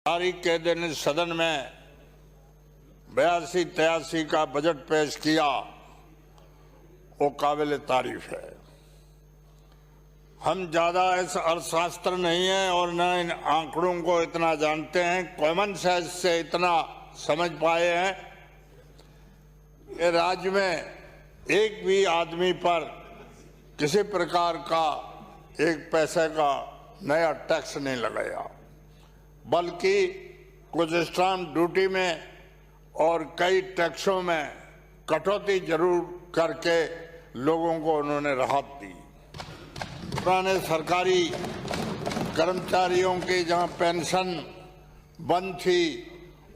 तारीख के दिन इस सदन में 82-83 का बजट पेश किया, वो काबिल तारीफ है। हम ज़्यादा इस अर्थशास्त्र नहीं है और न इन आंकड़ों को इतना जानते हैं, कॉमन सेंस से इतना समझ पाए हैं कि राज्य में एक भी आदमी पर किसी प्रकार का एक पैसे का नया टैक्स नहीं लगाया, बल्कि कुछ स्टाम्प ड्यूटी में और कई टैक्सों में कटौती जरूर करके लोगों को उन्होंने राहत दी। पुराने सरकारी कर्मचारियों की जहां पेंशन बंद थी,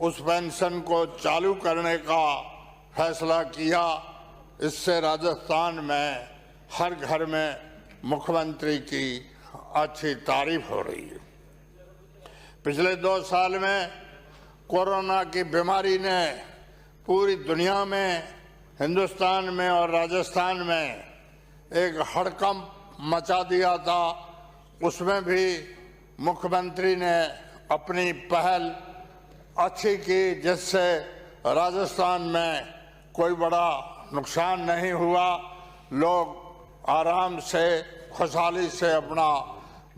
उस पेंशन को चालू करने का फैसला किया। इससे राजस्थान में हर घर में मुख्यमंत्री की अच्छी तारीफ हो रही है। पिछले 2 साल में कोरोना की बीमारी ने पूरी दुनिया में, हिंदुस्तान में और राजस्थान में एक हड़कंप मचा दिया था। उसमें भी मुख्यमंत्री ने अपनी पहल अच्छी की, जिससे राजस्थान में कोई बड़ा नुकसान नहीं हुआ। लोग आराम से, खुशहाली से अपना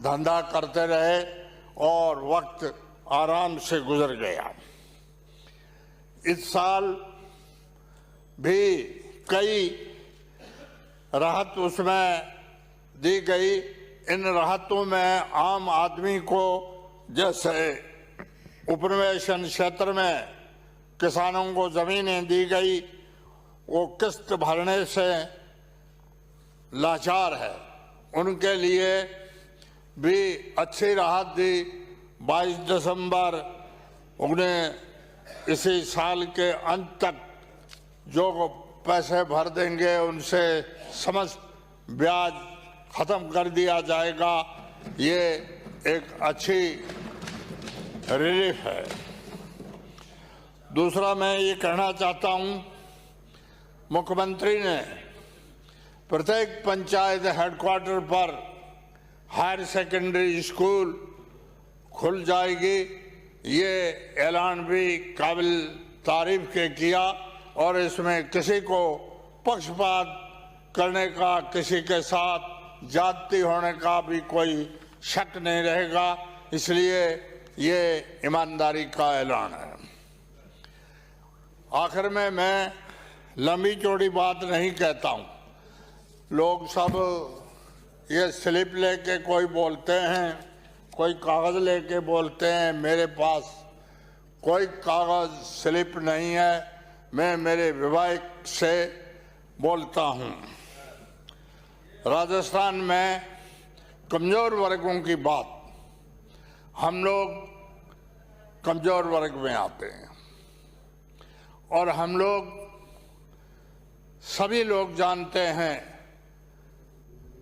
धंधा करते रहे और वक्त आराम से गुजर गया। इस साल भी कई राहत उसमें दी गई। इन राहतों में आम आदमी को, जैसे उपनिवेशन क्षेत्र में किसानों को जमीनें दी गई, वो किस्त भरने से लाचार है, उनके लिए भी अच्छी राहत दी। 22 दिसंबर उन्हें इसी साल के अंत तक जो पैसे भर देंगे उनसे समस्त ब्याज खत्म कर दिया जाएगा। ये एक अच्छी रिलीफ है। दूसरा, मैं ये कहना चाहता हूँ, मुख्यमंत्री ने प्रत्येक पंचायत हेडक्वार्टर पर हायर सेकेंडरी स्कूल खुल जाएगी। ये ऐलान भी काबिल तारीफ के किया और इसमें किसी को पक्षपात करने का, किसी के साथ जाति होने का भी कोई शक नहीं रहेगा। इसलिए ये ईमानदारी का ऐलान है। आखिर में मैं लंबी चौड़ी बात नहीं कहता हूँ। लोग सब ये स्लिप लेके कोई बोलते हैं, कोई कागज लेके बोलते हैं। मेरे पास कोई कागज स्लिप नहीं है। मैं मेरे विवेक से बोलता हूँ। राजस्थान में कमजोर वर्गों की बात, हम लोग कमजोर वर्ग में आते हैं और हम लोग, सभी लोग जानते हैं,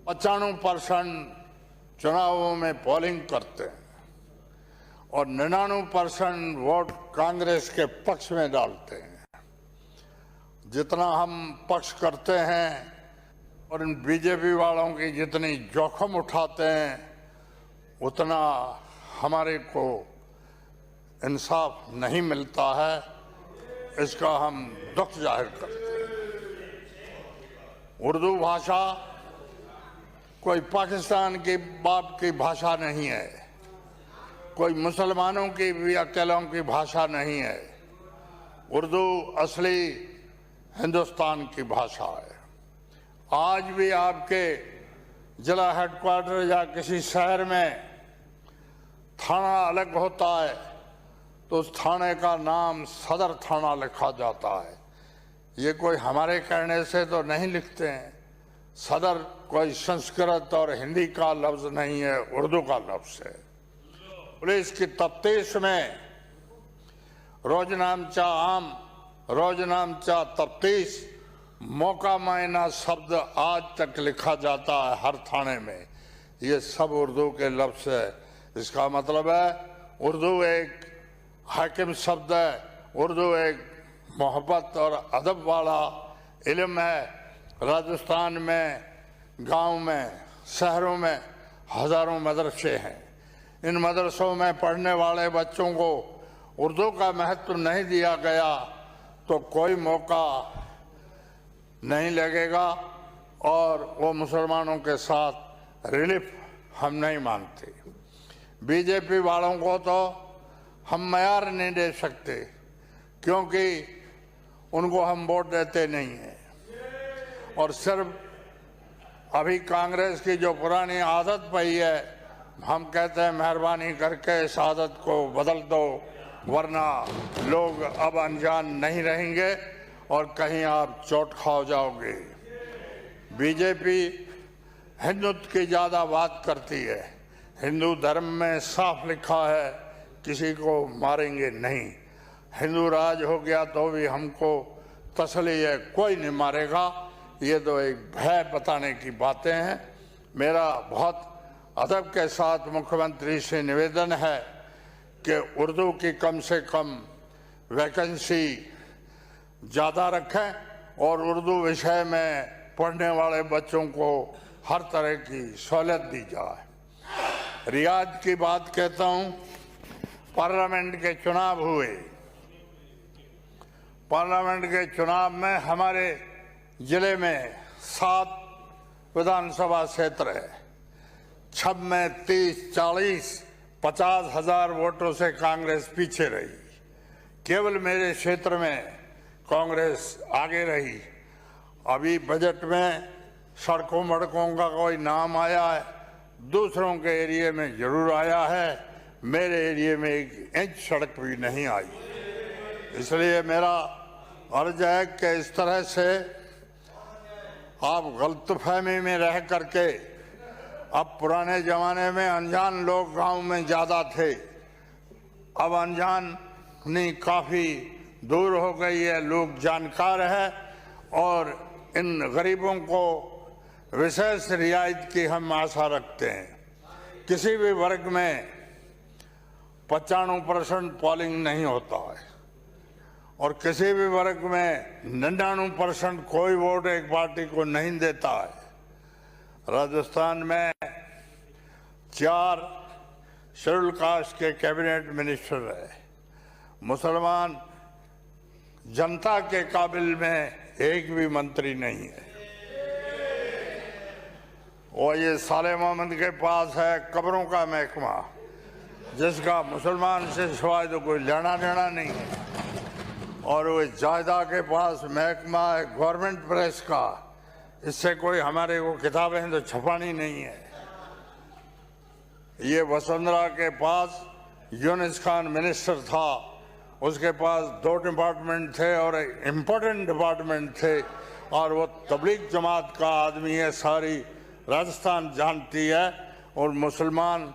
95% चुनावों में पोलिंग करते हैं और 99% वोट कांग्रेस के पक्ष में डालते हैं। जितना हम पक्ष करते हैं और इन बीजेपी वालों की जितनी जोखिम उठाते हैं, उतना हमारे को इंसाफ नहीं मिलता है। इसका हम दुख जाहिर करते हैं। उर्दू भाषा कोई पाकिस्तान के बाप की भाषा नहीं है, कोई मुसलमानों की भी अकेलों की भाषा नहीं है। उर्दू असली हिंदुस्तान की भाषा है। आज भी आपके जिला हेडक्वार्टर या किसी शहर में थाना अलग होता है तो उस थाने का नाम सदर थाना लिखा जाता है। ये कोई हमारे कहने से तो नहीं लिखते हैं। सदर कोई संस्कृत और हिंदी का लफ्ज नहीं है, उर्दू का लफ्ज है। पुलिस की तफ्तीश में रोजनामचा आम, रोजनामचा तफ्तीश, मौका मायना शब्द आज तक लिखा जाता है हर थाने में। ये सब उर्दू के लफ्ज है। इसका मतलब है उर्दू एक हाकिम शब्द है। उर्दू एक मोहब्बत और अदब वाला इल्म है। राजस्थान में गांव में, शहरों में हजारों मदरसे हैं। इन मदरसों में पढ़ने वाले बच्चों को उर्दू का महत्व नहीं दिया गया तो कोई मौका नहीं लगेगा और वो मुसलमानों के साथ रिलीफ हम नहीं मानते। बीजेपी वालों को तो हम मयार नहीं दे सकते क्योंकि उनको हम वोट देते नहीं हैं और सिर्फ अभी कांग्रेस की जो पुरानी आदत पई है, हम कहते हैं मेहरबानी करके इस आदत को बदल दो, वरना लोग अब अनजान नहीं रहेंगे और कहीं आप चोट खा जाओगे। बीजेपी हिंदुत्व की ज़्यादा बात करती है। हिंदू धर्म में साफ लिखा है किसी को मारेंगे नहीं। हिंदू राज हो गया तो भी हमको तसली है, कोई नहीं मारेगा। ये तो एक भय बताने की बातें हैं। मेरा बहुत अदब के साथ मुख्यमंत्री से निवेदन है कि उर्दू की कम से कम वैकेंसी ज़्यादा रखें और उर्दू विषय में पढ़ने वाले बच्चों को हर तरह की सहूलत दी जाए। रियाद की बात कहता हूँ, पार्लियामेंट के चुनाव हुए। पार्लियामेंट के चुनाव में हमारे जिले में 7 विधानसभा क्षेत्र है। 6 में 30-40-50 हजार वोटों से कांग्रेस पीछे रही। केवल मेरे क्षेत्र में कांग्रेस आगे रही। अभी बजट में सड़कों मड़कों का कोई नाम आया है, दूसरों के एरिया में जरूर आया है, मेरे एरिया में 1 इंच सड़क भी नहीं आई। इसलिए मेरा अर्ज है कि इस तरह से आप गलतफहमी में रह करके, अब पुराने ज़माने में अनजान लोग गांव में ज़्यादा थे, अब अनजानी काफ़ी दूर हो गई है, लोग जानकार है और इन गरीबों को विशेष रियायत की हम आशा रखते हैं। किसी भी वर्ग में 95% पोलिंग नहीं होता है और किसी भी वर्ग में 99% कोई वोट एक पार्टी को नहीं देता है। राजस्थान में 4 शेड्यूल कास्ट के कैबिनेट मिनिस्टर है। मुसलमान जनता के काबिल में एक भी मंत्री नहीं है। और ये साले मोहम्मद के पास है कब्रों का महकमा, जिसका मुसलमान से सिवाय तो कोई लेना देना नहीं है। और वो जायदा के पास महकमा है गवर्नमेंट प्रेस का, इससे कोई हमारे वो किताबें तो छपानी नहीं है। ये वसुंधरा के पास यूनिस खान मिनिस्टर था, उसके पास 2 डिपार्टमेंट थे और एक इम्पोर्टेंट डिपार्टमेंट थे और वो तबलीग जमात का आदमी है, सारी राजस्थान जानती है और मुसलमान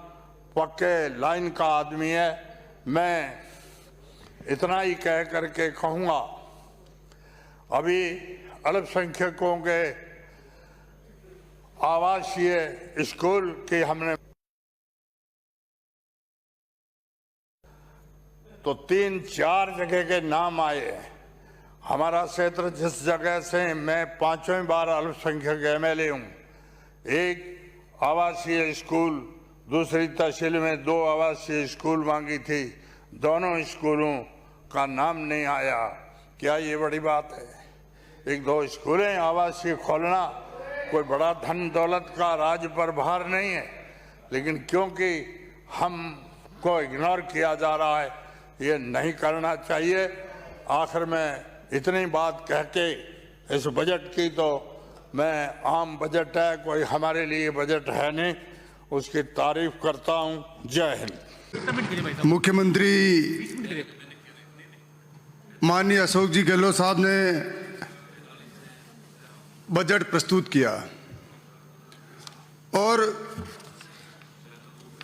पक्के लाइन का आदमी है। मैं इतना ही कह करके कहूँगा, अभी अल्पसंख्यकों के आवासीय स्कूल की हमने तो 3-4 जगह के नाम आए हैं। हमारा क्षेत्र जिस जगह से मैं 5वीं बार अल्पसंख्यक MLA हूँ, एक आवासीय स्कूल, दूसरी तहसील में 2 आवासीय स्कूल मांगी थी, दोनों स्कूलों का नाम नहीं आया। क्या ये बड़ी बात है? 1-2 स्कूलें आवासीय खोलना कोई बड़ा धन दौलत का राज पर भार नहीं है, लेकिन क्योंकि हमको इग्नोर किया जा रहा है, ये नहीं करना चाहिए। आखिर में इतनी बात कह के इस बजट की, तो मैं आम बजट है, कोई हमारे लिए बजट है नहीं, उसकी तारीफ करता हूँ। जय हिंद। मुख्यमंत्री माननीय अशोक जी गहलोत साहब ने बजट प्रस्तुत किया और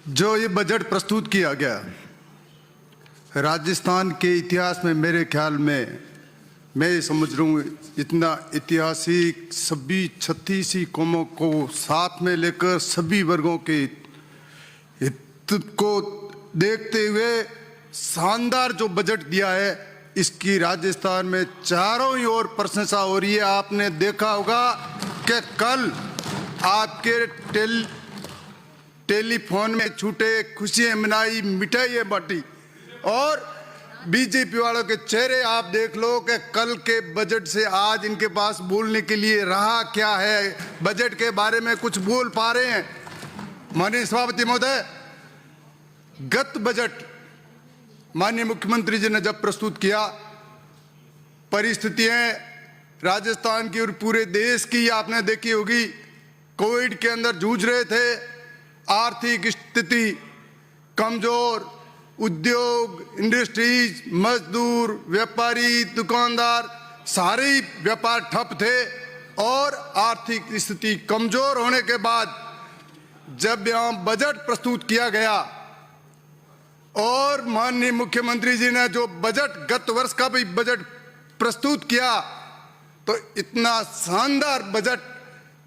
जो ये बजट प्रस्तुत किया गया, राजस्थान के इतिहास में मेरे ख्याल में, मैं ये समझ रहा हूँ, इतना ऐतिहासिक सभी 36 कौमों को साथ में लेकर सभी वर्गों के हित को देखते हुए शानदार जो बजट दिया है, इसकी राजस्थान में चारों ही ओर प्रशंसा हो रही है। आपने देखा होगा कि कल आपके टेलीफोन में छूटे, खुशियां मनाई, मिठाई बांटी। और बीजेपी वालों के चेहरे आप देख लो कि कल के बजट से आज इनके पास बोलने के लिए रहा क्या है। बजट के बारे में कुछ बोल पा रहे हैं? माननीय सभापति महोदय, गत बजट माननीय मुख्यमंत्री जी ने जब प्रस्तुत किया, परिस्थितियां राजस्थान की और पूरे देश की आपने देखी होगी। कोविड के अंदर जूझ रहे थे, आर्थिक स्थिति कमजोर, उद्योग, इंडस्ट्रीज, मजदूर, व्यापारी, दुकानदार सारे ही व्यापार ठप थे। और आर्थिक स्थिति कमजोर होने के बाद जब यहाँ बजट प्रस्तुत किया गया और माननीय मुख्यमंत्री जी ने जो बजट गत वर्ष का भी बजट प्रस्तुत किया, तो इतना शानदार बजट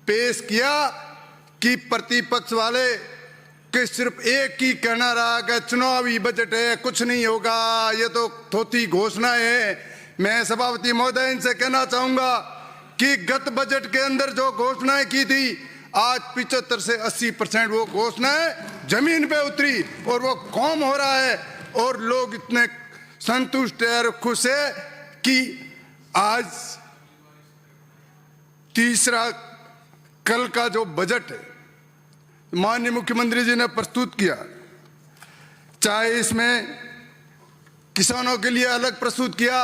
पेश किया कि प्रतिपक्ष वाले कि सिर्फ एक ही कहना रहा कि चुनावी बजट है, कुछ नहीं होगा, ये तो थोथी घोषणा है। मैं सभापति महोदय इनसे कहना चाहूंगा कि गत बजट के अंदर जो घोषणाएं की थी, आज 75 से 80% वो घोषणाएं जमीन पे उतरी और वो काम हो रहा है। और लोग इतने संतुष्ट है और खुश है कि आज तीसरा कल का जो बजट है माननीय मुख्यमंत्री जी ने प्रस्तुत किया, चाहे इसमें किसानों के लिए अलग प्रस्तुत किया,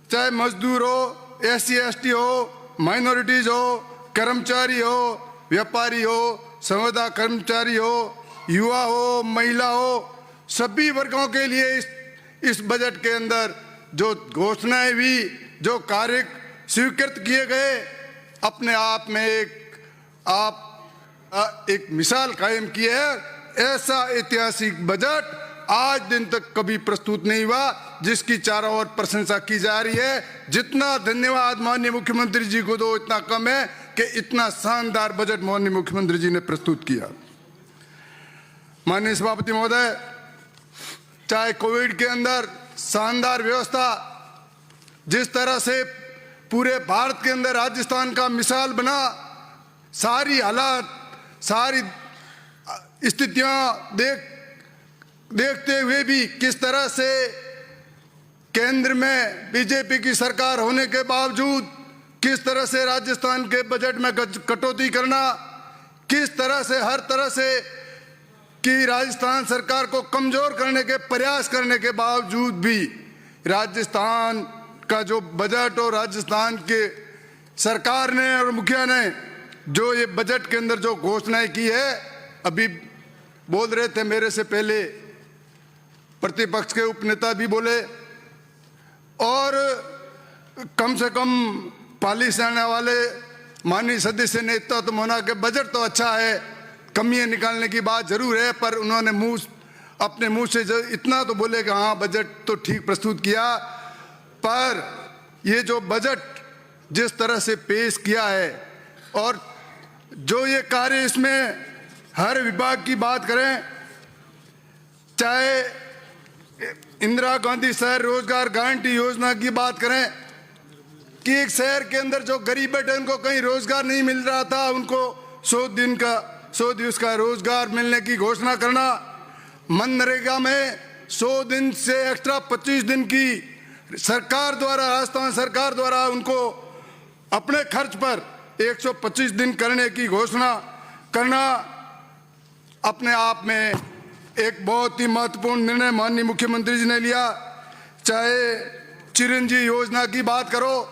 चाहे मजदूर हो, SC ST हो, माइनॉरिटीज हो, कर्मचारी हो, व्यापारी हो, संविदा कर्मचारी हो, युवा हो, महिला हो, सभी वर्गों के लिए इस बजट के अंदर जो घोषणाएं हुई, जो कार्य स्वीकृत किए गए, अपने आप में एक मिसाल कायम की है। ऐसा ऐतिहासिक बजट आज दिन तक कभी प्रस्तुत नहीं हुआ, जिसकी चारों ओर प्रशंसा की जा रही है। जितना धन्यवाद माननीय मुख्यमंत्री जी को दो इतना कम है कि इतना शानदार बजट माननीय मुख्यमंत्री जी ने प्रस्तुत किया। माननीय सभापति महोदय, चाहे कोविड के अंदर शानदार व्यवस्था, जिस तरह से पूरे भारत के अंदर राजस्थान का मिसाल बना, सारी हालात, सारी स्थितियां देखते हुए भी किस तरह से केंद्र में बीजेपी की सरकार होने के बावजूद किस तरह से राजस्थान के बजट में कटौती करना, किस तरह से हर तरह से कि राजस्थान सरकार को कमजोर करने के प्रयास करने के बावजूद भी राजस्थान का जो बजट और राजस्थान के सरकार ने और मुखिया ने जो ये बजट के अंदर जो घोषणाएं की है, अभी बोल रहे थे मेरे से पहले प्रतिपक्ष के उपनेता भी बोले, और कम से कम पाली से आने वाले माननीय सदस्य ने इतना तो माना कि बजट तो अच्छा है, कमियां निकालने की बात जरूर है, पर उन्होंने अपने मुंह से इतना तो बोले कि हाँ बजट तो ठीक प्रस्तुत किया। पर ये जो बजट जिस तरह से पेश किया है और जो ये कार्य इसमें हर विभाग की बात करें, चाहे इंदिरा गांधी शहर रोजगार गारंटी योजना की बात करें कि एक शहर के अंदर जो गरीब बैठे उनको कहीं रोजगार नहीं मिल रहा था, उनको 100 दिवस का रोजगार मिलने की घोषणा करना, मनरेगा में 100 दिन से एक्स्ट्रा 25 दिन की सरकार द्वारा, राजस्थान सरकार द्वारा उनको अपने खर्च पर 125 दिन करने की घोषणा करना अपने आप में एक बहुत ही महत्वपूर्ण निर्णय माननीय मुख्यमंत्री जी ने लिया। चाहे चिरंजीवी योजना की बात करो,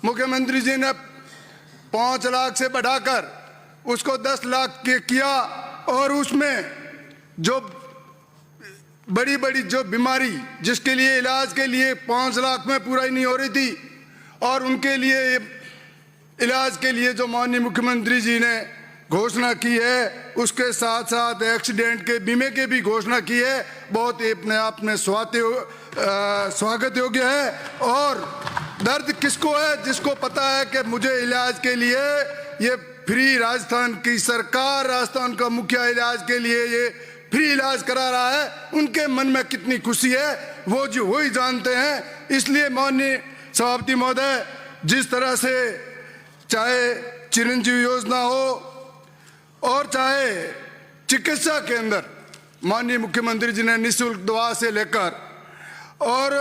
मुख्यमंत्री जी ने 5 लाख से बढ़ाकर उसको 10 लाख के किया, और उसमें जो बड़ी जो बीमारी जिसके लिए इलाज के लिए 5 लाख में पूरा ही नहीं हो रही थी, और उनके लिए इलाज के लिए जो माननीय मुख्यमंत्री जी ने घोषणा की है, उसके साथ साथ एक्सीडेंट के बीमे के भी घोषणा की है, बहुत ही अपने आप में स्वागत योग्य है। और दर्द किसको है, जिसको पता है कि मुझे इलाज के लिए ये फ्री, राजस्थान की सरकार, राजस्थान का मुखिया इलाज के लिए ये फ्री इलाज करा रहा है, उनके मन में कितनी खुशी है वो जो वही जानते हैं। इसलिए माननीय सभापति महोदय, जिस तरह से चाहे चिरंजीवी योजना हो और चाहे चिकित्सा के अंदर माननीय मुख्यमंत्री जी ने निःशुल्क दवा से लेकर और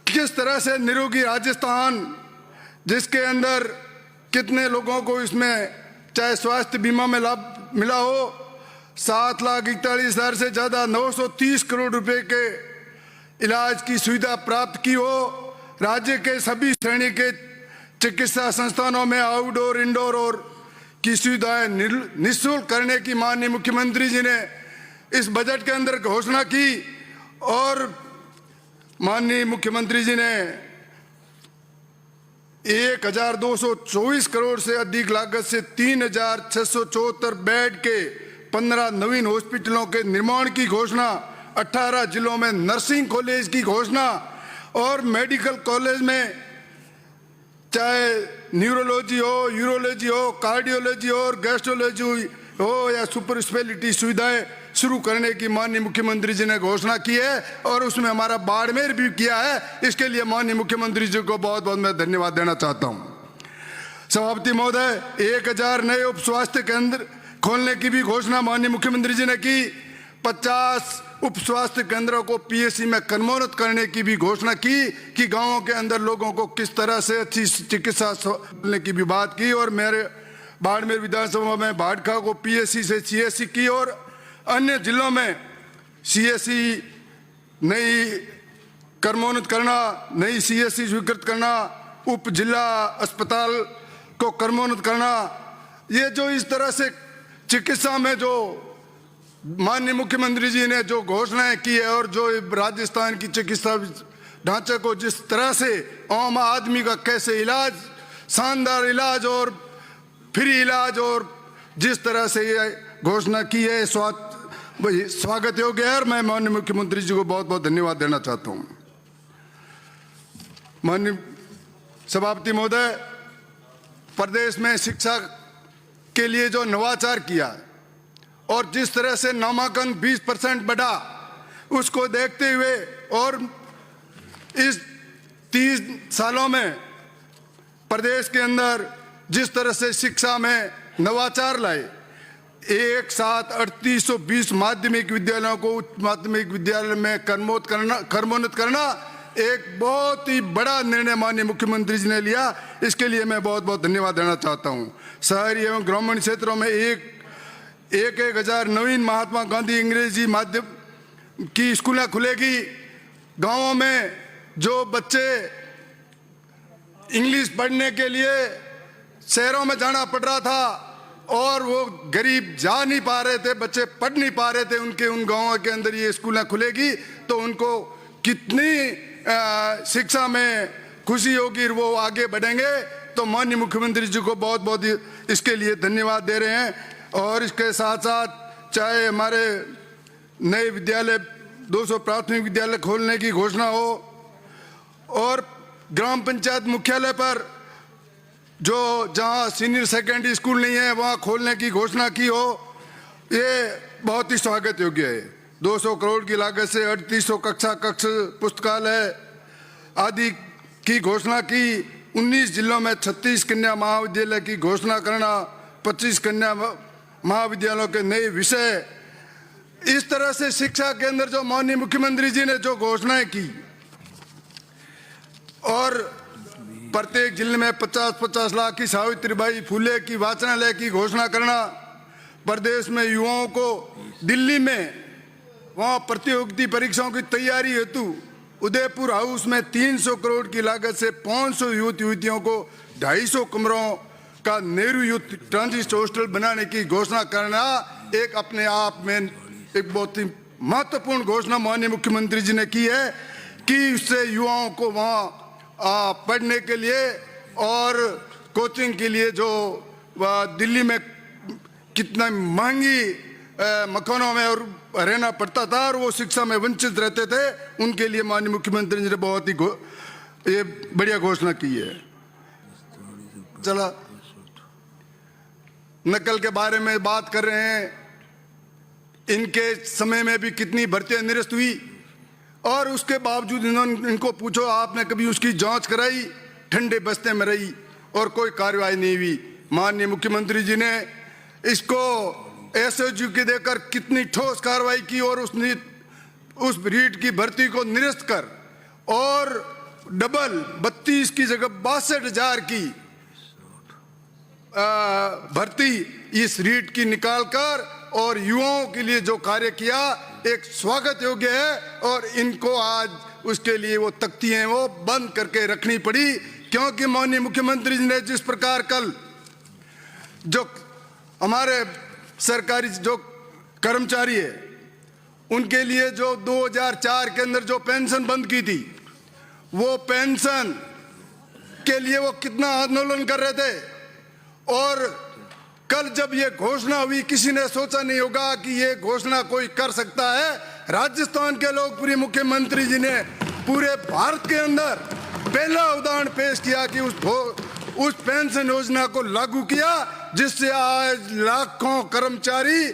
किस तरह से निरोगी राजस्थान, जिसके अंदर कितने लोगों को इसमें चाहे स्वास्थ्य बीमा में लाभ मिला हो, 7,41,000 से ज़्यादा 930 करोड़ रुपए के इलाज की सुविधा प्राप्त की हो। राज्य के सभी श्रेणी के चिकित्सा संस्थानों में आउटडोर इंडोर और की सुविधाएं निःशुल्क करने की माननीय मुख्यमंत्री जी ने इस बजट के अंदर घोषणा की। और माननीय मुख्यमंत्री जी ने 1,224 करोड़ से अधिक लागत से 3,674 बेड के 15 नवीन हॉस्पिटलों के निर्माण की घोषणा, 18 जिलों में नर्सिंग कॉलेज की घोषणा और मेडिकल कॉलेज में चाहे न्यूरोलॉजी हो, यूरोलॉजी हो, कार्डियोलॉजी हो और गैस्ट्रोलॉजी हो या सुपर स्पेशलिटी सुविधाएं शुरू करने की माननीय मुख्यमंत्री जी ने घोषणा की है और उसमें हमारा बाड़मेर भी किया है। इसके लिए माननीय मुख्यमंत्री जी को बहुत बहुत मैं धन्यवाद देना चाहता हूं। सभापति महोदय, 1,000 नए उप स्वास्थ्य केंद्र खोलने की भी घोषणा माननीय मुख्यमंत्री जी ने की। 50 उप स्वास्थ्य केंद्रों को पीएससी में कर्मोन्नत करने की भी घोषणा की कि गांवों के अंदर लोगों को किस तरह से अच्छी चिकित्सा मिलने की भी बात की। और मेरे बाड़मेर विधानसभा में भाटखा को पीएससी से सीएससी की और अन्य जिलों में सीएससी नई कर्मोन्नत करना, नई सीएससी स्वीकृत करना, उप जिला अस्पताल को कर्मोन्नत करना। ये जो इस तरह से चिकित्सा में जो माननीय मुख्यमंत्री जी ने जो घोषणाएं की है और जो राजस्थान की चिकित्सा ढांचे को जिस तरह से आम आदमी का कैसे इलाज, शानदार इलाज और फ्री इलाज और जिस तरह से ये घोषणा की है, स्वागत योग्य है। और मैं माननीय मुख्यमंत्री जी को बहुत बहुत धन्यवाद देना चाहता हूं। माननीय सभापति महोदय, प्रदेश में शिक्षा के लिए जो नवाचार किया और जिस तरह से नामांकन 20% बढ़ा, उसको देखते हुए और इस 30 सालों में प्रदेश के अंदर जिस तरह से शिक्षा में नवाचार लाए, एक साथ 3820 माध्यमिक विद्यालयों को उच्च माध्यमिक विद्यालय में कर्मोन्नत करना एक बहुत ही बड़ा निर्णय माननीय मुख्यमंत्री जी ने लिया। इसके लिए मैं बहुत बहुत धन्यवाद देना चाहता हूं। शहरी एवं ग्रामीण क्षेत्रों में एक 1,000 नवीन महात्मा गांधी अंग्रेजी माध्यम की स्कूलें खुलेगी। गांवों में जो बच्चे इंग्लिश पढ़ने के लिए शहरों में जाना पड़ रहा था और वो गरीब जा नहीं पा रहे थे, बच्चे पढ़ नहीं पा रहे थे, उनके उन गांवों के अंदर ये स्कूलें खुलेगी तो उनको कितनी शिक्षा में खुशी होगी, वो आगे बढ़ेंगे। तो माननीय मुख्यमंत्री जी को बहुत बहुत इसके लिए धन्यवाद दे रहे हैं। और इसके साथ साथ चाहे हमारे नए विद्यालय 200 प्राथमिक विद्यालय खोलने की घोषणा हो और ग्राम पंचायत मुख्यालय पर जो जहां सीनियर सेकेंडरी स्कूल नहीं है वहां खोलने की घोषणा की हो, ये बहुत ही स्वागत योग्य है। 200 करोड़ की लागत से 3800 कक्ष पुस्तकालय आदि की घोषणा की। 19 जिलों में 36 कन्या महाविद्यालय की घोषणा करना, 25 कन्या महाविद्यालयों के नए विषय। इस तरह से शिक्षा के अंदर जो माननीय मुख्यमंत्री जी ने जो घोषणाएं की और प्रत्येक जिले में 50-50 लाख की सावित्रीबाई फुले की वाचनालय की घोषणा करना, प्रदेश में युवाओं को दिल्ली में वहां प्रतियोगिता परीक्षाओं की तैयारी हेतु उदयपुर हाउस में 300 करोड़ की लागत से 500 युवक युवतियों को 250 कमरों का नेहरू यूथ ट्रांजिट हॉस्टल बनाने की घोषणा करना एक अपने आप में एक बहुत ही महत्वपूर्ण घोषणा माननीय मुख्यमंत्री जी ने की है कि इससे युवाओं को वहाँ पढ़ने के लिए और कोचिंग के लिए जो दिल्ली में कितना महंगी मकानों में और रहना पड़ता था और वो शिक्षा में वंचित रहते थे, उनके लिए माननीय मुख्यमंत्री जी ने बहुत ही ये बढ़िया घोषणा की है। चला नकल के बारे में बात कर रहे हैं, इनके समय में भी कितनी भर्तियां निरस्त हुई और उसके बावजूद इनको पूछो आपने कभी उसकी जांच कराई? ठंडे बस्ते में रही और कोई कार्रवाई नहीं हुई। माननीय मुख्यमंत्री जी ने इसको एसओजी के देकर कितनी ठोस कार्रवाई की और उस रीट की भर्ती को निरस्त कर और डबल 32 की जगह 62,000 की भर्ती इस रीट की निकालकर और युवाओं के लिए जो कार्य किया एक स्वागत योग्य है। और इनको आज उसके लिए वो तख्तियां वो बंद करके रखनी पड़ी, क्योंकि माननीय मुख्यमंत्री जी ने जिस प्रकार कल जो हमारे सरकारी जो कर्मचारी है उनके लिए जो 2004 के अंदर जो पेंशन बंद की थी, वो पेंशन के लिए वो कितना आंदोलन कर रहे थे। और कल जब ये घोषणा हुई, किसी ने सोचा नहीं होगा कि ये घोषणा कोई कर सकता है। राजस्थान के लोकप्रिय मुख्यमंत्री जी ने पूरे भारत के अंदर पहला उदाहरण पेश किया कि उस पेंशन योजना को लागू किया, जिससे आज लाखों कर्मचारी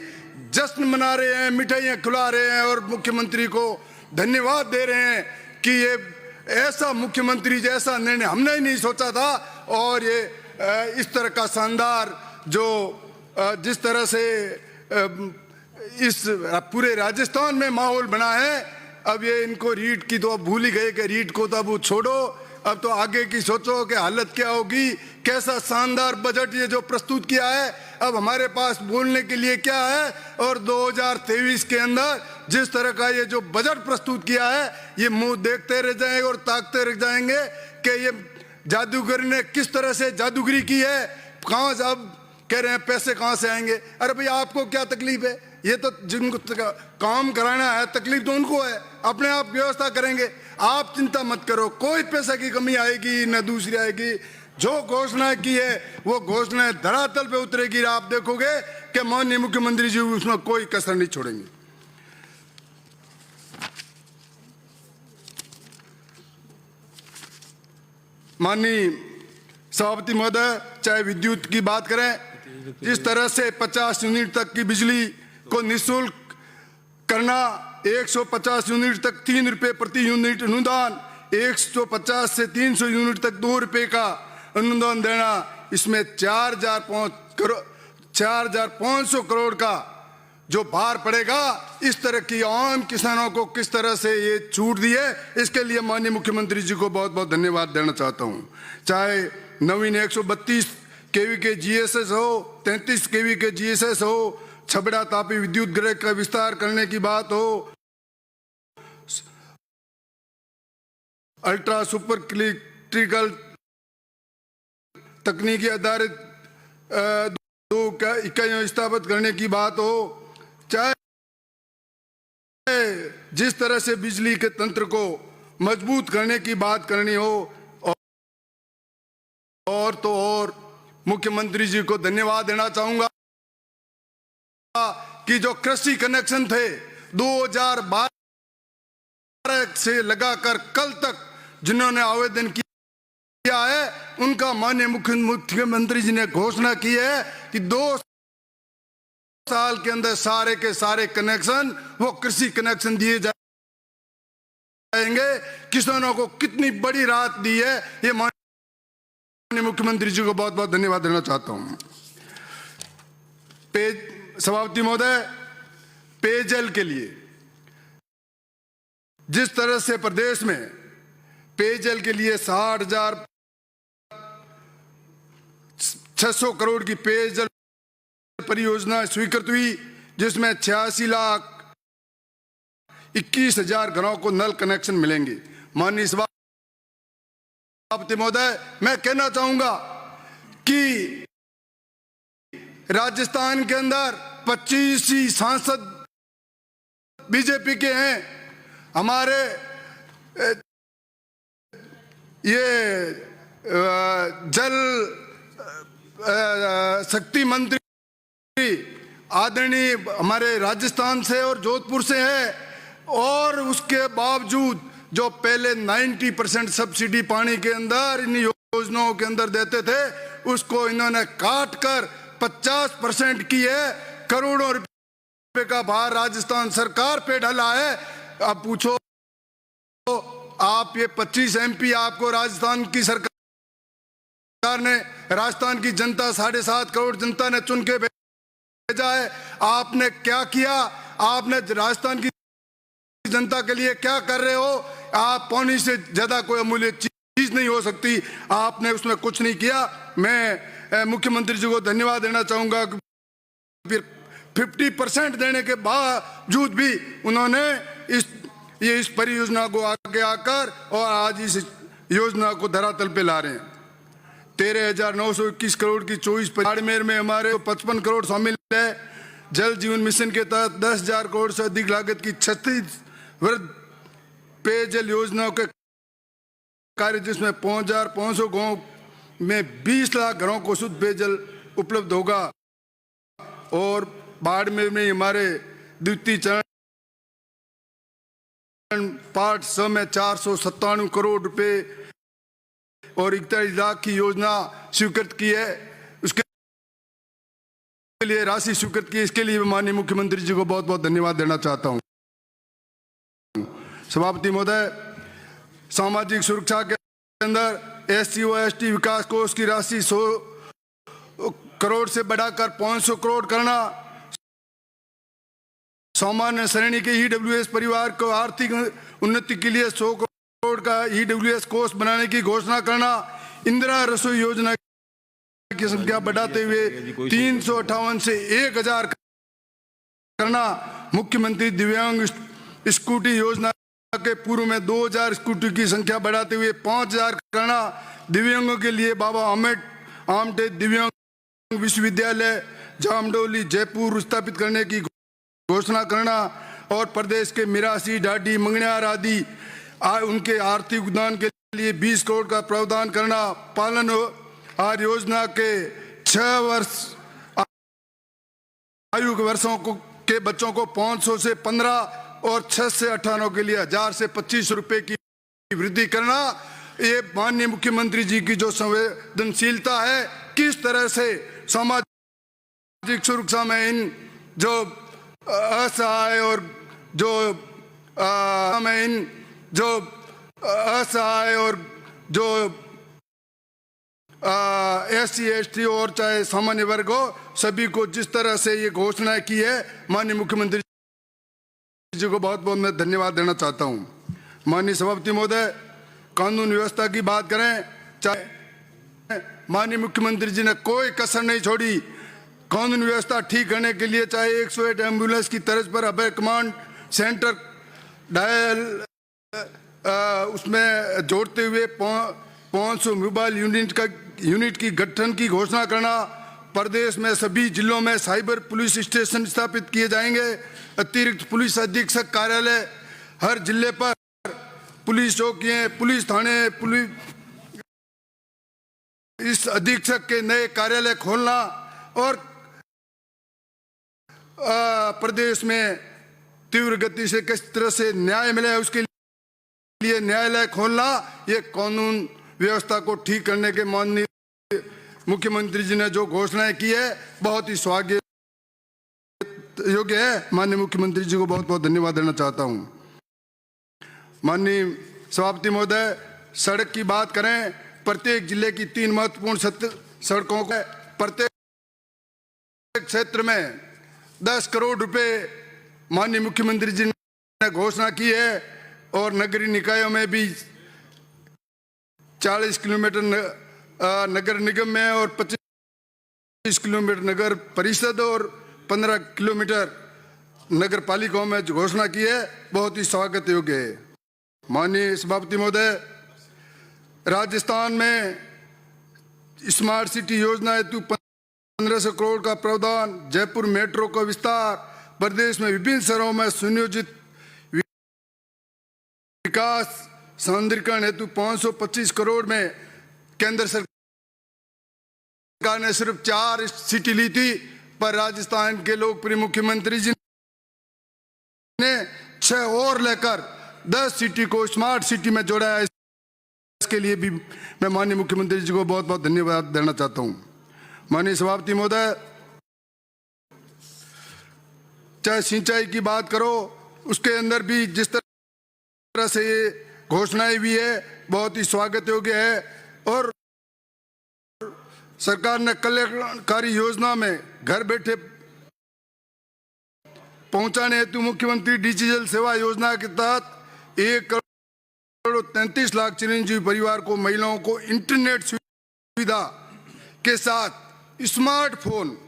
जश्न मना रहे हैं, मिठाइयां खिला रहे हैं और मुख्यमंत्री को धन्यवाद दे रहे हैं कि ये ऐसा मुख्यमंत्री जैसा निर्णय हमने ही नहीं सोचा था। और ये इस तरह का शानदार जो जिस तरह से इस पूरे राजस्थान में माहौल बना है, अब ये इनको रीट की तो अब भूल ही गए कि रीट को तो अब छोड़ो, अब तो आगे की सोचो कि हालत क्या होगी। कैसा शानदार बजट ये जो प्रस्तुत किया है, अब हमारे पास बोलने के लिए क्या है। और 2023 के अंदर जिस तरह का ये जो बजट प्रस्तुत किया है, ये मुंह देखते रह जाएंगे और ताकते रह जाएंगे कि ये जादूगर ने किस तरह से जादूगरी की है। कहाँ से अब कह रहे हैं पैसे कहाँ से आएंगे। अरे भाई आपको क्या तकलीफ है, ये तो जिनको काम कराना है तकलीफ तो उनको है, अपने आप व्यवस्था करेंगे। आप चिंता मत करो, कोई पैसा की कमी आएगी न दूसरी आएगी। जो घोषणा की है वो घोषणा धरातल पे उतरेगी। आप देखोगे कि माननीय मुख्यमंत्री जी उसमें कोई कसर नहीं छोड़ेंगे। माननीय सभापति महोदय, चाहे विद्युत की बात करें, जिस तरह से 50 यूनिट तक की बिजली को निःशुल्क करना, 150 यूनिट तक 3 रुपये प्रति यूनिट अनुदान, 150 से 300 यूनिट तक 2 रुपये का अनुदान देना, इसमें 4,500 करोड़ का जो भार पड़ेगा, इस तरह की आम किसानों को किस तरह से ये छूट दी है, इसके लिए माननीय मुख्यमंत्री जी को बहुत बहुत धन्यवाद देना चाहता हूँ। चाहे नवीन 132 केवी के जीएसएस हो, 33 केवी के जीएसएस हो, छबड़ा तापी विद्युत ग्रिड का विस्तार करने की बात हो, अल्ट्रा सुपर क्रिटिकल तकनीकी आधारित 2 इकाइयां स्थापित करने की बात हो, चाहे जिस तरह से बिजली के तंत्र को मजबूत करने की बात करनी हो, और तो और मुख्यमंत्री जी को धन्यवाद देना चाहूंगा कि जो कृषि कनेक्शन थे 2012 से लगाकर कल तक जिन्होंने आवेदन किया है, उनका माननीय मुख्यमंत्री जी ने घोषणा की है कि 2 साल के अंदर सारे के सारे कनेक्शन वो कृषि कनेक्शन दिए जाएंगे। किसानों को कितनी बड़ी राहत दी है, ये माननीय मुख्यमंत्री जी को बहुत बहुत धन्यवाद देना चाहता हूं। सभापति महोदय, पेयजल के लिए जिस तरह से प्रदेश में पेयजल के लिए 60,600 करोड़ की पेयजल परियोजना स्वीकृत हुई, जिसमें 86,21,000 घरों को नल कनेक्शन मिलेंगे। माननीय सभापति महोदय, मैं कहना चाहूंगा कि राजस्थान के अंदर 25 ही सांसद बीजेपी के हैं। हमारे ये जल शक्ति मंत्री आदरणीय हमारे राजस्थान से और जोधपुर से है, और उसके बावजूद जो पहले 90% सब्सिडी पानी के अंदर इन योजनाओं के अंदर देते थे, उसको इन्होंने काट कर 50% की है। करोड़ों रुपए का भार राजस्थान सरकार पे ढला है। अब पूछो आप, ये 25 MP आपको राजस्थान की सरकार ने, राजस्थान की जनता 7.5 करोड़ जनता ने चुन के जाए। आपने क्या किया, आपने राजस्थान की जनता के लिए क्या कर रहे हो? आप पानी से ज्यादा कोई अमूल्य चीज नहीं हो सकती, आपने उसमें कुछ नहीं किया। मैं मुख्यमंत्री जी को धन्यवाद देना चाहूंगा कि फिर 50% देने के बावजूद भी उन्होंने इस परियोजना को आगे आकर और आज इस योजना को धरातल पे ला रहे हैं। 13,921 करोड़ की 24 बाड़मेर में हमारे 55 करोड़ शामिल है। जल जीवन मिशन के तहत 10,000 करोड़ से अधिक लागत की 36 वृहद पेयजल योजनाओं के कार्य, जिसमें 5,500 गांव में 20 लाख घरों को शुद्ध पेयजल उपलब्ध होगा। और बाड़मेर में हमारे द्वितीय चरण पार्ट 6 में 497 करोड़ रुपए और 41 लाख की योजना स्वीकृत की है। उसके लिए राशि स्वीकृत की, इसके लिए माननीय मुख्यमंत्री जी को बहुत बहुत धन्यवाद देना चाहता हूं। सभापति महोदय, सामाजिक सुरक्षा के अंदर SC व ST विकास कोष की राशि 100 करोड़ से बढ़ाकर 500 करोड़ करना, सामान्य श्रेणी के EWS परिवार को आर्थिक उन्नति के लिए 100 करोड़ का EWS कोष बनाने की घोषणा करना, इंदिरा रसोई योजना की संख्या बढ़ाते हुए 358 से 1,000 करना, मुख्यमंत्री दिव्यांग स्कूटी योजना के पूर्व में 2,000 स्कूटी की संख्या बढ़ाते हुए 5,000 करना, दिव्यांगों के लिए बाबा आमटे दिव्यांग विश्वविद्यालय जामडोली जयपुर स्थापित करने की घोषणा करना और प्रदेश के मिरासी, ढाडी, मंगनियार आदि उनके आर्थिक योगदान के लिए 20 करोड़ का प्रावधान करना, पालन आहार योजना के 6 वर्ष आयु के वर्षों के बच्चों को 500 से 15 और 6 से 18 के लिए 1,000 से 25 रुपए की वृद्धि करना। ये माननीय मुख्यमंत्री जी की जो संवेदनशीलता है, किस तरह से सामाजिक सुरक्षा में इन जो असहाय और जो असहाय और जो SC ST और चाहे सामान्य वर्ग हो, सभी को जिस तरह से ये घोषणा की है, माननीय मुख्यमंत्री जी को बहुत बहुत मैं धन्यवाद देना चाहता हूं। माननीय सभापति महोदय, कानून व्यवस्था की बात करें, चाहे माननीय मुख्यमंत्री जी ने कोई कसर नहीं छोड़ी कानून व्यवस्था ठीक करने के लिए, चाहे 108 एम्बुलेंस की तर्ज पर अभय कमांड सेंटर डायल उसमें जोड़ते हुए 500 मोबाइल यूनिट की गठन की घोषणा करना, प्रदेश में सभी जिलों में साइबर पुलिस स्टेशन स्थापित किए जाएंगे, अतिरिक्त पुलिस अधीक्षक कार्यालय हर जिले पर, पुलिस चौकियां, पुलिस थाने, पुलिस इस अधीक्षक के नए कार्यालय खोलना और प्रदेश में तीव्र गति से किस तरह से न्याय मिले उसके लिए न्यायालय खोलना, ये कानून व्यवस्था को ठीक करने के माननीय मुख्यमंत्री जी ने जो घोषणाएं की है, बहुत ही स्वागत योग्य है। माननीय मुख्यमंत्री जी को बहुत बहुत धन्यवाद देना चाहता हूं। माननीय सभापति महोदय, सड़क की बात करें, प्रत्येक जिले की 3 महत्वपूर्ण सड़कों को प्रत्येक क्षेत्र में 10 करोड़ रुपए माननीय मुख्यमंत्री जी ने घोषणा की है और नगरीय निकायों में भी 40 किलोमीटर नगर निगम में और 25 किलोमीटर नगर परिषद और 15 किलोमीटर नगर पालिकाओं में घोषणा की है, बहुत ही स्वागत योग्य है। माननीय सभापति महोदय, राजस्थान में स्मार्ट सिटी योजना हेतु 1500 करोड़ का प्रावधान, जयपुर मेट्रो का विस्तार, प्रदेश में विभिन्न शहरों में सुनियोजित विकास सौंदर्यीकरण हेतु 525 करोड़ में केंद्र सरकार ने सिर्फ 4 सिटी ली थी, पर राजस्थान के लोकप्रिय मुख्यमंत्री जी ने 6 और लेकर 10 सिटी को स्मार्ट सिटी में जोड़ा है। इसके लिए भी मैं माननीय मुख्यमंत्री जी को बहुत बहुत धन्यवाद देना चाहता हूं। माननीय सभापति महोदय, चाहे सिंचाई की बात करो, उसके अंदर भी जिस तरह से ये घोषणाएं भी है, बहुत ही स्वागत योग्य है और सरकार ने कल्याणकारी योजना में घर बैठे पहुंचाने हेतु मुख्यमंत्री डिजिटल सेवा योजना के तहत 1,33,00,000 चिरंजीवी परिवार को महिलाओं को इंटरनेट सुविधा के साथ स्मार्टफोन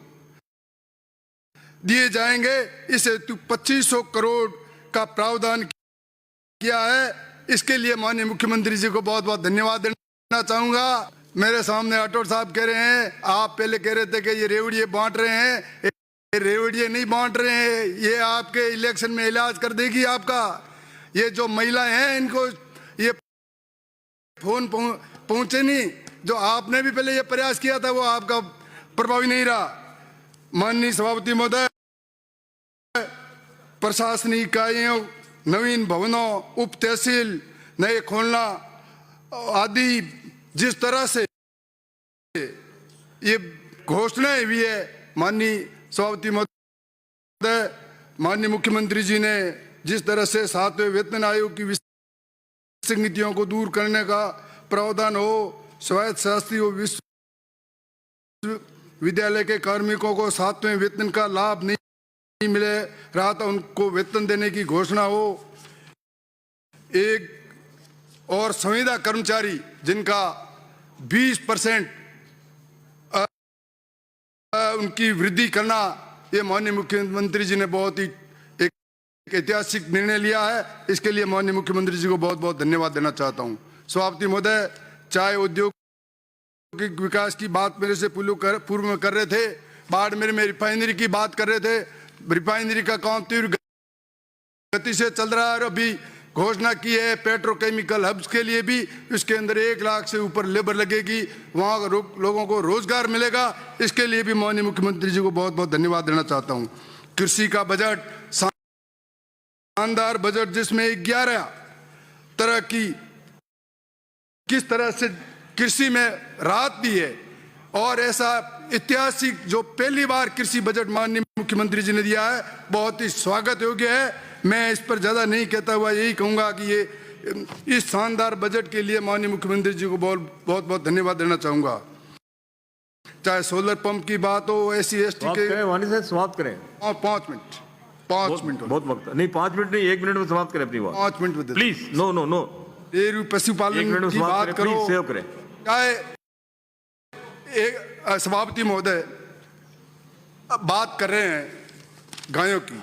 दिए जाएंगे। इस हेतु 2500 करोड़ का प्रावधान किया है। इसके लिए माननीय मुख्यमंत्री जी को बहुत बहुत धन्यवाद देना चाहूंगा। मेरे सामने राठौड़ साहब कह रहे हैं, आप पहले कह रहे थे कि ये रेवड़िए बांट रहे हैं, ये रेवड़िए नहीं बांट रहे हैं, ये आपके इलेक्शन में इलाज कर देगी आपका। ये जो महिलाएं हैं इनको ये फोन पहुंचे नहीं, जो आपने भी पहले ये प्रयास किया था वो आपका प्रभावी नहीं रहा। माननीय सभापति महोदय, प्रशासनिक इकाइयों, नवीन भवनों, उप तहसील नए खोलना आदि जिस तरह से ये घोषणाएं हुई है, माननीय सभापति महोदय, माननीय मुख्यमंत्री जी ने जिस तरह से 7वें वेतन आयोग की विसंगतियों को दूर करने का प्रावधान हो, स्वायत्त शासी और विश्वविद्यालय के कार्मिकों को 7वें वेतन का लाभ नहीं मिले रहा था, उनको वेतन देने की घोषणा हो। एक और संविदा कर्मचारी जिनका 20% उनकी वृद्धि करना, ये माननीय मुख्यमंत्री जी ने बहुत ही एक ऐतिहासिक निर्णय लिया है। इसके लिए माननीय मुख्यमंत्री जी को बहुत बहुत धन्यवाद देना चाहता हूँ। सभापति महोदय, चाय उद्योग के विकास की बात मेरे से पूर्व में कर रहे थे, बाड़मेर में रिफाइनरी की बात कर रहे थे। रिफाइनरी का काम तीव्र गति से चल रहा है और अभी घोषणा की है पेट्रोकेमिकल हब्स के लिए भी, इसके अंदर 1 लाख से ऊपर लेबर लगेगी, वहाँ लोगों को रोजगार मिलेगा। इसके लिए भी माननीय मुख्यमंत्री जी को बहुत बहुत धन्यवाद देना चाहता हूँ। कृषि का बजट शानदार बजट, जिसमें 11 तरह की किस तरह से कृषि में राहत दी है, और ऐसा ऐतिहासिक जो पहली बार कृषि बजट माननीय मुख्यमंत्री जी ने दिया है, बहुत ही स्वागत योग्य है। मैं इस पर ज्यादा नहीं कहता हुआ यही कहूंगा कि ये इस शानदार बजट के लिए माननीय मुख्यमंत्री जी को बहुत बहुत धन्यवाद देना चाहूंगा। चाहे सोलर पंप की बात हो, SC/ST के वाणी से समाप्त करें। 5 मिनट बहुत वक्त नहीं, 5 मिनट नहीं, 1 मिनट में समाप्त करें अपनी बात। 5 मिनट में प्लीज। नो नो नो, पशुपालन की बात करो, सेव करें। चाहे सभापति महोदय बात कर रहे हैं गायों की,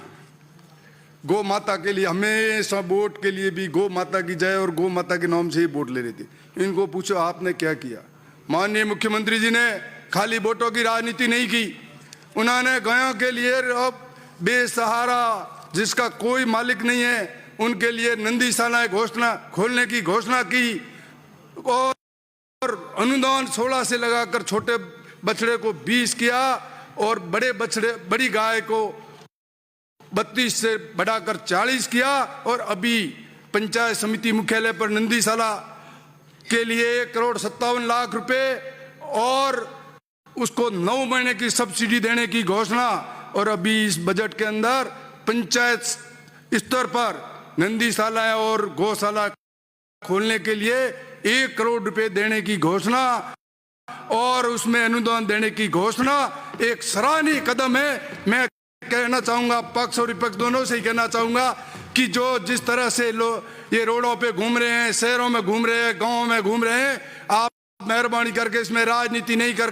गौ माता के लिए हमेशा वोट के लिए भी गौ माता की जय और गौ माता के नाम से ही वोट ले रही थी। इनको पूछो आपने क्या किया। माननीय मुख्यमंत्री जी ने खाली वोटों की राजनीति नहीं की, उन्होंने गायों के लिए अब बेसहारा जिसका कोई मालिक नहीं है उनके लिए नंदीशालाएं घोषणा खोलने की घोषणा की, और अनुदान 16 से लगाकर छोटे बछड़े को 20 किया और बड़े बछड़े बड़ी गाय को 32 से बढ़ाकर 40 किया, और अभी पंचायत समिति मुख्यालय पर नंदीशाला के लिए 1,57,00,000 रुपए और उसको 9 महीने की सब्सिडी देने की घोषणा। और अभी इस बजट के अंदर पंचायत स्तर पर नंदीशाला और गौशाला खोलने के लिए 1 करोड़ रुपए देने की घोषणा और उसमें अनुदान देने की घोषणा एक सराहनीय कदम है। मैं कहना चाहूंगा, पक्ष और विपक्ष दोनों से ही कहना चाहूंगा कि जो जिस तरह से लोग ये रोडों पे घूम रहे हैं, शहरों में घूम रहे हैं, गांवों में घूम रहे हैं, आप मेहरबानी करके इसमें राजनीति नहीं कर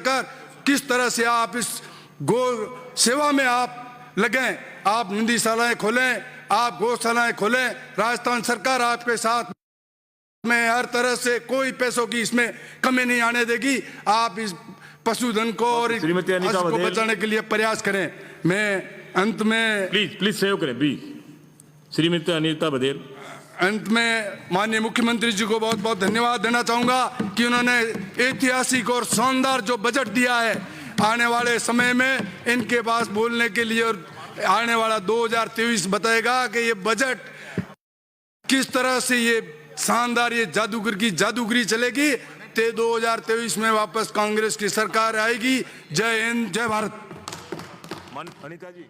किस तरह से आप इस गौ सेवा में आप लगें, आप नंदीशालाएं खोलें, आप गौशालाएं खोलें। राजस्थान सरकार आपके साथ में हर तरह से कोई पैसों की इसमें कमी नहीं आने देगी। आप इस पशुधन को और इस को बचाने के लिए प्रयास करें। मैं अंत में प्लीज सेव करें प्लीज। श्रीमती अनीता बघेल। अंत में माननीय मुख्यमंत्री जी को बहुत बहुत धन्यवाद देना चाहूंगा कि उन्होंने ऐतिहासिक और शानदार जो बजट दिया है, आने वाले समय में इनके पास बोलने के लिए और आने वाला 2023 बताएगा कि ये बजट किस तरह से ये शानदार ये जादूगर की जादूगरी चलेगी। 2023 में वापस कांग्रेस की सरकार आएगी। जय हिंद, जय भारत। अनीता जी।